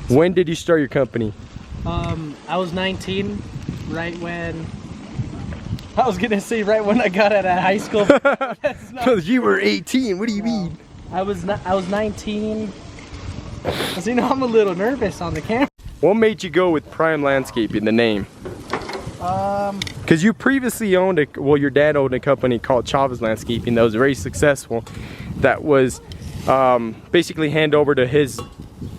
When did you start your company? I was 19, right when I was gonna say right when I got out of high school. That's not, You were 18. What do you mean? I was 19. So, you know, I'm a little nervous on the camera. What made you go with Prime Landscaping, the name? Because you previously owned your dad owned a company called Chavez Landscaping that was very successful. That was basically hand over to his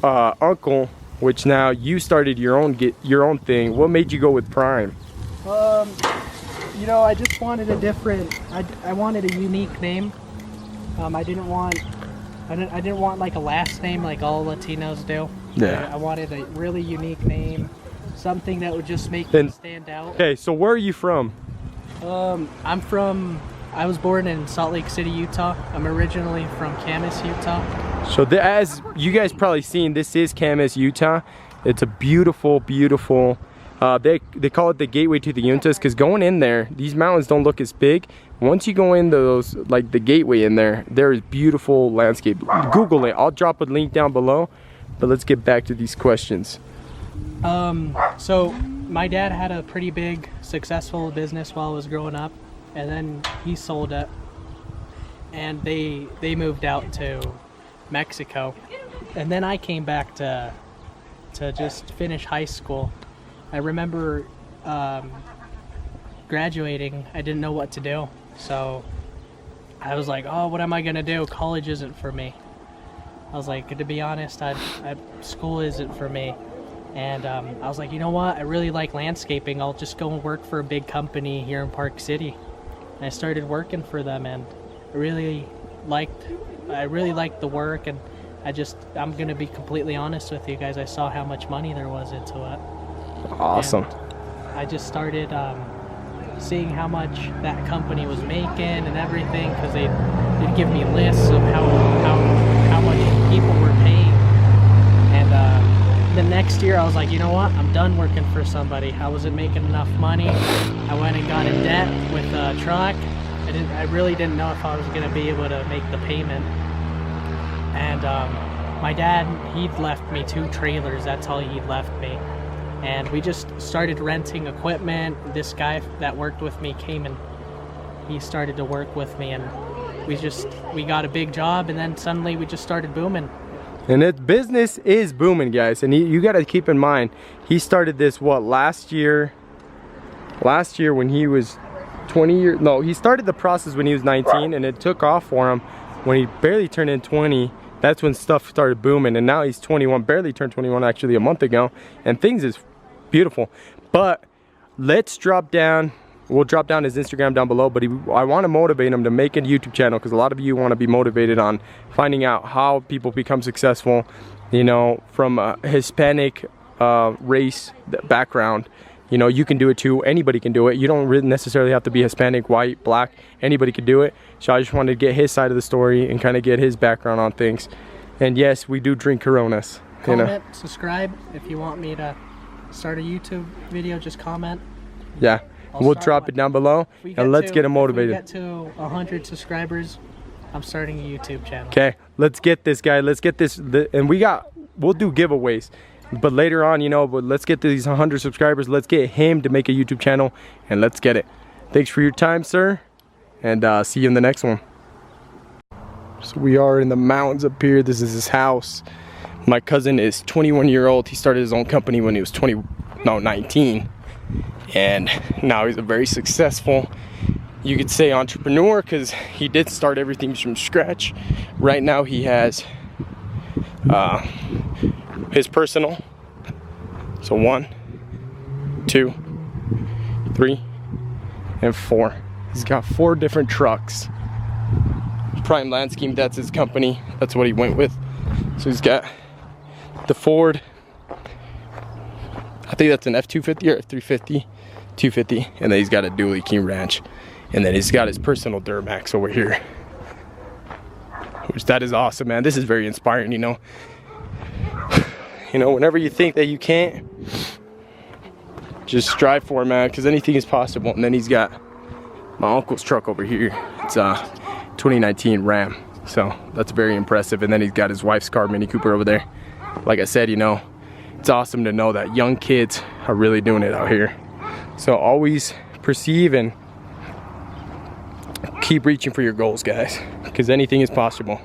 uncle, which now you started your own thing. What made you go with Prime? You know, I just wanted a different. I wanted a unique name. I didn't want like a last name like all Latinos do. Yeah. I wanted a really unique name, something that would just make me stand out. Okay, so where are you from? I was born in Salt Lake City, Utah. I'm originally from Camas, Utah. So as you guys probably seen, this is Camas, Utah. It's a beautiful, beautiful, they call it the gateway to the Uintas, because going in there, these mountains don't look as big. Once you go into those, like the gateway in there is beautiful landscape. Google it. I'll drop a link down below, but let's get back to these questions. So my dad had a pretty big, successful business while I was growing up, and then he sold it, and they moved out to Mexico, and then I came back to just finish high school. I remember graduating. I didn't know what to do, so I was like, oh, what am I gonna do? College isn't for me. I was like, to be honest, school isn't for me. And I was like, you know what? I really like landscaping. I'll just go and work for a big company here in Park City. And I started working for them, and I really liked the work. And I'm gonna be completely honest with you guys. I saw how much money there was into it. Awesome. And I just started seeing how much that company was making and everything, because they'd give me lists of how much people were paying. And the next year I was like, you know what, I'm done working for somebody. I wasn't making enough money. I went and got in debt with a truck. I really didn't know if I was going to be able to make the payment. And my dad, he'd left me 2 trailers. That's all he'd left me. And we just started renting equipment. This guy that worked with me came and he started to work with me, and we got a big job, and then suddenly we just started booming. And business is booming, guys. And you got to keep in mind, he started this last year when he was 20 years. No, he started the process when he was 19, and it took off for him when he barely turned in 20. That's when stuff started booming, and now he's 21, barely turned 21 actually a month ago, and things is beautiful. But let's drop down. We'll drop down his Instagram down below, but I want to motivate him to make a YouTube channel, because a lot of you want to be motivated on finding out how people become successful, you know, from a Hispanic race background. You know, you can do it too. Anybody can do it. You don't really necessarily have to be Hispanic, white, black. Anybody can do it. So I just wanted to get his side of the story and kind of get his background on things. And yes, we do drink Coronas. Comment, subscribe. If you want me to start a YouTube video, just comment. Yeah. We'll drop it down below, and let's get him motivated. If we get to 100 subscribers, I'm starting a YouTube channel. Okay, let's get this guy. Let's get this, and we'll do giveaways. But later on, you know, but let's get these 100 subscribers. Let's get him to make a YouTube channel, and let's get it. Thanks for your time, sir, and see you in the next one. So we are in the mountains up here. This is his house. My cousin is 21-year-old. He started his own company when he was 19. And now he's a very successful, you could say, entrepreneur, because he did start everything from scratch. Right now he has his personal. So 1, 2, 3, and 4. He's got 4 different trucks. Prime Landscaping, that's his company. That's what he went with. So he's got the Ford, I think that's an F-250 or F-350, 250, and then he's got a dually King Ranch, and then he's got his personal Duramax over here, which that is awesome, man. This is very inspiring, you know. You know, whenever you think that you can't, just strive for it, man, because anything is possible. And then he's got my uncle's truck over here. It's a 2019 Ram. So that's very impressive. And then he's got his wife's car, Mini Cooper, over there. Like I said, you know, it's awesome to know that young kids are really doing it out here. So always perceive and keep reaching for your goals, guys, because anything is possible.